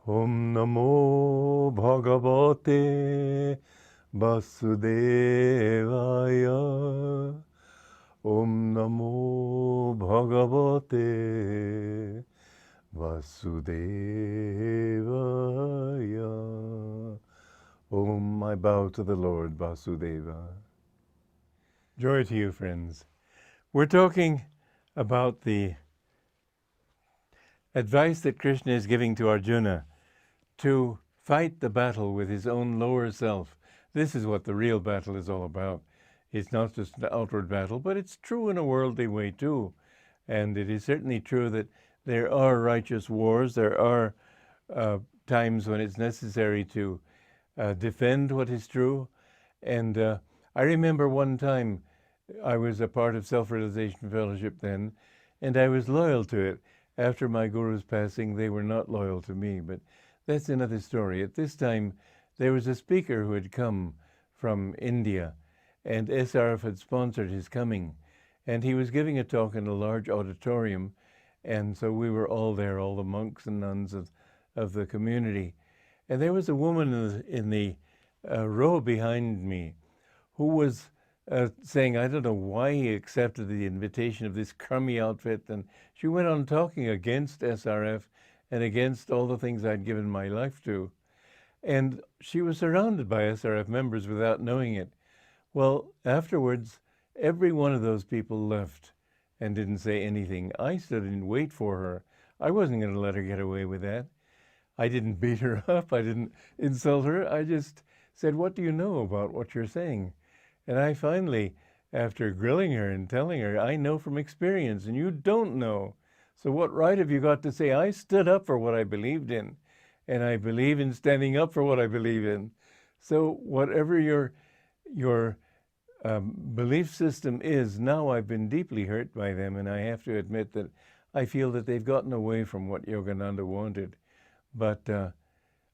Om Namo Bhagavate Vasudevaya. Om Namo Bhagavate Vasudevaya. Om, I bow to the Lord Vasudeva. Joy to you, friends. We're talking about the advice that Krishna is giving to Arjuna to fight the battle with his own lower self. This is what the real battle is all about. It's not just an outward battle, but it's true in a worldly way too. And it is certainly true that there are righteous wars. There are times when it's necessary to defend what is true. And I remember one time I was a part of Self-Realization Fellowship then, and I was loyal to it. After my guru's passing, they were not loyal to me, but that's another story. At this time, there was a speaker who had come from India, and SRF had sponsored his coming. And he was giving a talk in a large auditorium, and so we were all there, all the monks and nuns of the community. And there was a woman in the row behind me who was saying, I don't know why he accepted the invitation of this crummy outfit. And she went on talking against SRF and against all the things I'd given my life to. And she was surrounded by SRF members without knowing it. Well, afterwards, every one of those people left and didn't say anything. I stood and wait for her. I wasn't going to let her get away with that. I didn't beat her up. I didn't insult her. I just said, what do you know about what you're saying? And I finally, after grilling her and telling her, I know from experience and you don't know. So what right have you got to say? I stood up for what I believed in, and I believe in standing up for what I believe in. So whatever your belief system is, now I've been deeply hurt by them, and I have to admit that I feel that they've gotten away from what Yogananda wanted. But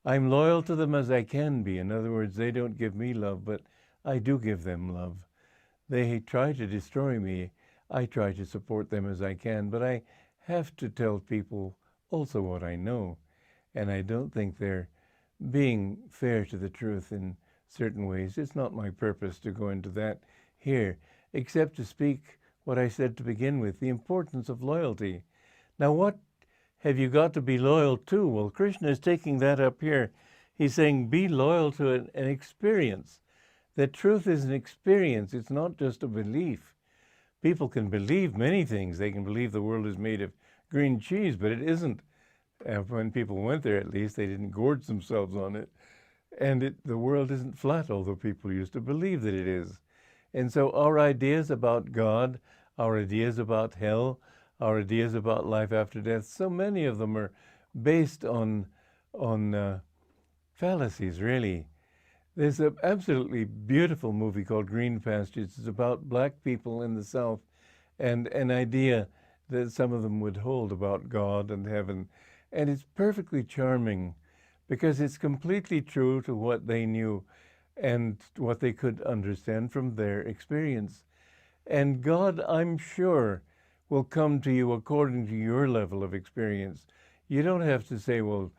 I'm loyal to them as I can be. In other words, they don't give me love, but I do give them love. They try to destroy me. I try to support them as I can, but I have to tell people also what I know. And I don't think they're being fair to the truth in certain ways. It's not my purpose to go into that here, except to speak what I said to begin with, the importance of loyalty. Now, what have you got to be loyal to? Well, Krishna is taking that up here. He's saying, be loyal to an experience. That truth is an experience. It's not just a belief. People can believe many things. They can believe the world is made of green cheese, but it isn't. When people went there, at least, they didn't gorge themselves on it. And the world isn't flat, although people used to believe that it is. And so our ideas about God, our ideas about hell, our ideas about life after death, so many of them are based on fallacies, really. There's an absolutely beautiful movie called Green Pastures. It's about black people in the South and an idea that some of them would hold about God and heaven. And it's perfectly charming because it's completely true to what they knew and what they could understand from their experience. And God, I'm sure, will come to you according to your level of experience. You don't have to say, well,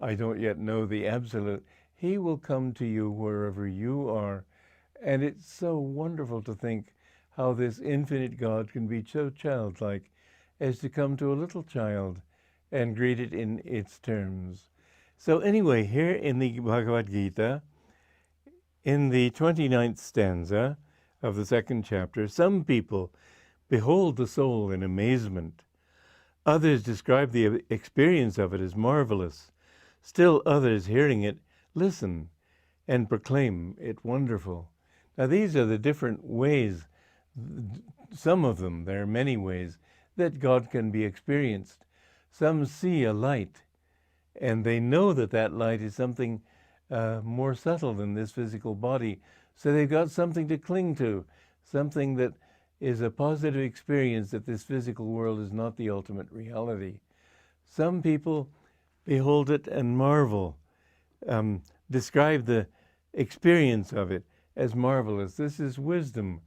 I don't yet know the absolute. He will come to you wherever you are. And it's so wonderful to think how this infinite God can be so childlike as to come to a little child and greet it in its terms. So anyway, here in the Bhagavad Gita, in the 29th stanza of the 2nd chapter, some people behold the soul in amazement. Others describe the experience of it as marvelous. Still others, hearing it, listen and proclaim it wonderful. Now these are the different ways, some of them, there are many ways, that God can be experienced. Some see a light, and they know that that light is something more subtle than this physical body. So they've got something to cling to, something that is a positive experience that this physical world is not the ultimate reality. Some people behold it and marvel, describe the experience of it as marvelous. This is wisdom.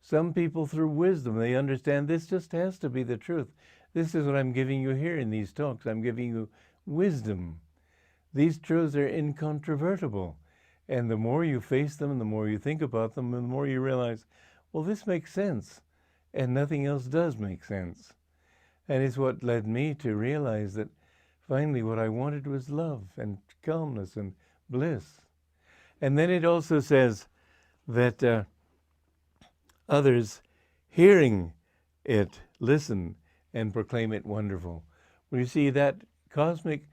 Some people, through wisdom, they understand this just has to be the truth. This is what I'm giving you here in these talks. I'm giving you wisdom. These truths are incontrovertible. And the more you face them and the more you think about them, the more you realize, well, this makes sense. And nothing else does make sense. And it's what led me to realize that finally what I wanted was love and calmness and bliss. And then it also says that others hearing it listen and proclaim it wonderful. Well, you see, that cosmic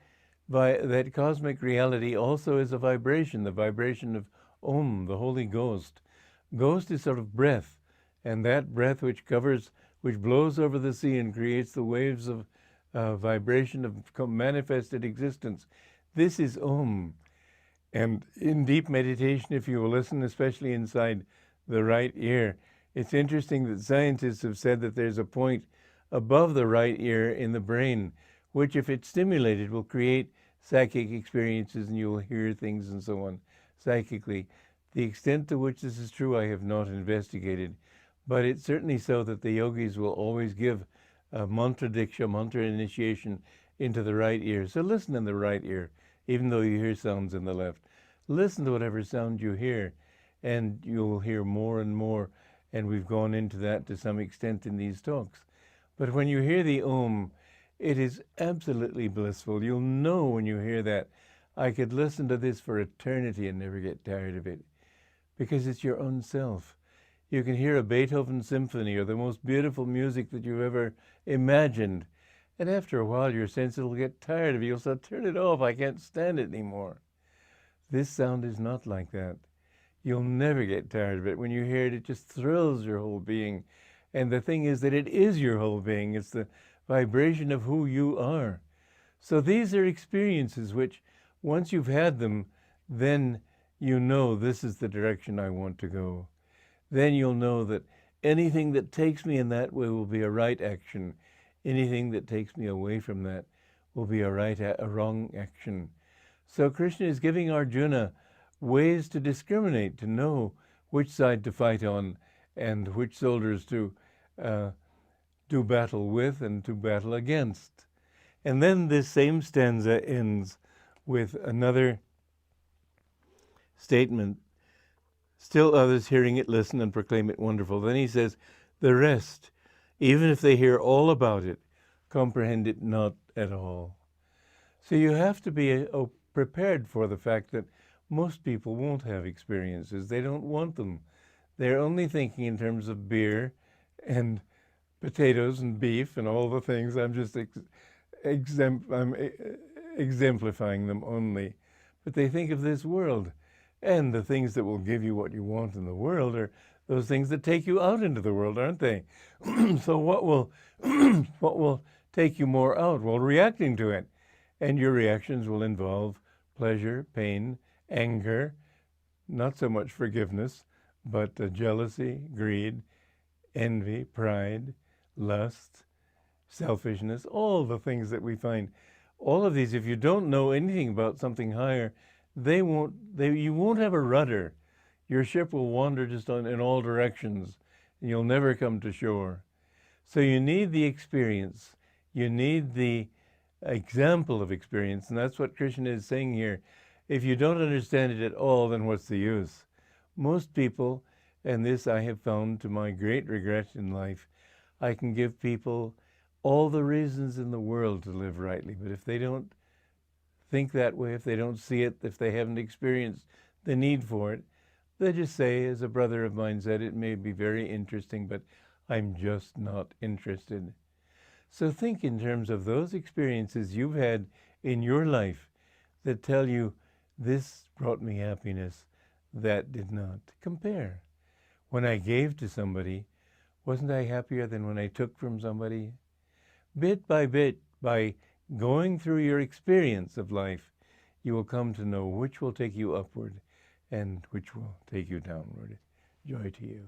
reality also is a vibration, the vibration of Om, the Holy Ghost. Ghost is sort of breath, and that breath which blows over the sea and creates the waves of vibration of manifested existence. This is Om. And in deep meditation, if you will listen, especially inside the right ear, it's interesting that scientists have said that there's a point above the right ear in the brain, which if it's stimulated will create psychic experiences and you will hear things and so on psychically. The extent to which this is true I have not investigated, but it's certainly so that the yogis will always give a mantra diksha, mantra initiation into the right ear. So listen in the right ear, even though you hear sounds in the left. Listen to whatever sound you hear, and you'll hear more and more, and we've gone into that to some extent in these talks. But when you hear the Om, it is absolutely blissful. You'll know when you hear that, I could listen to this for eternity and never get tired of it, because it's your own self. You can hear a Beethoven symphony or the most beautiful music that you've ever imagined, and after a while your senses will get tired of it. You'll say, turn it off, I can't stand it anymore. This sound is not like that. You'll never get tired of it. When you hear it, it just thrills your whole being. And the thing is that it is your whole being. It's the vibration of who you are. So these are experiences which, once you've had them, then you know this is the direction I want to go. Then you'll know that anything that takes me in that way will be a right action. Anything that takes me away from that will be a wrong action. So Krishna is giving Arjuna ways to discriminate, to know which side to fight on and which soldiers to do battle with and to battle against. And then this same stanza ends with another statement. Still others hearing it listen and proclaim it wonderful. Then he says, the rest, even if they hear all about it, comprehend it not at all. So you have to be prepared for the fact that most people won't have experiences. They don't want them. They're only thinking in terms of beer and potatoes and beef and all the things. I'm just I'm exemplifying them only. But they think of this world. And the things that will give you what you want in the world are those things that take you out into the world, aren't they? So what will take you more out? Well, reacting to it. And your reactions will involve pleasure, pain, anger, not so much forgiveness, but jealousy, greed, envy, pride, lust, selfishness, all the things that we find. All of these, if you don't know anything about something higher, you won't have a rudder. Your ship will wander just in all directions, and you'll never come to shore. So you need the experience. You need the example of experience, and that's what Krishna is saying here. If you don't understand it at all, then what's the use? Most people, and this I have found to my great regret in life, I can give people all the reasons in the world to live rightly, but if they don't think that way, if they don't see it, if they haven't experienced the need for it, they just say, as a brother of mine said, it may be very interesting, but I'm just not interested. So think in terms of those experiences you've had in your life that tell you, this brought me happiness, that did not. Compare. When I gave to somebody, wasn't I happier than when I took from somebody? Bit, by going through your experience of life, you will come to know which will take you upward and which will take you downward. Joy to you.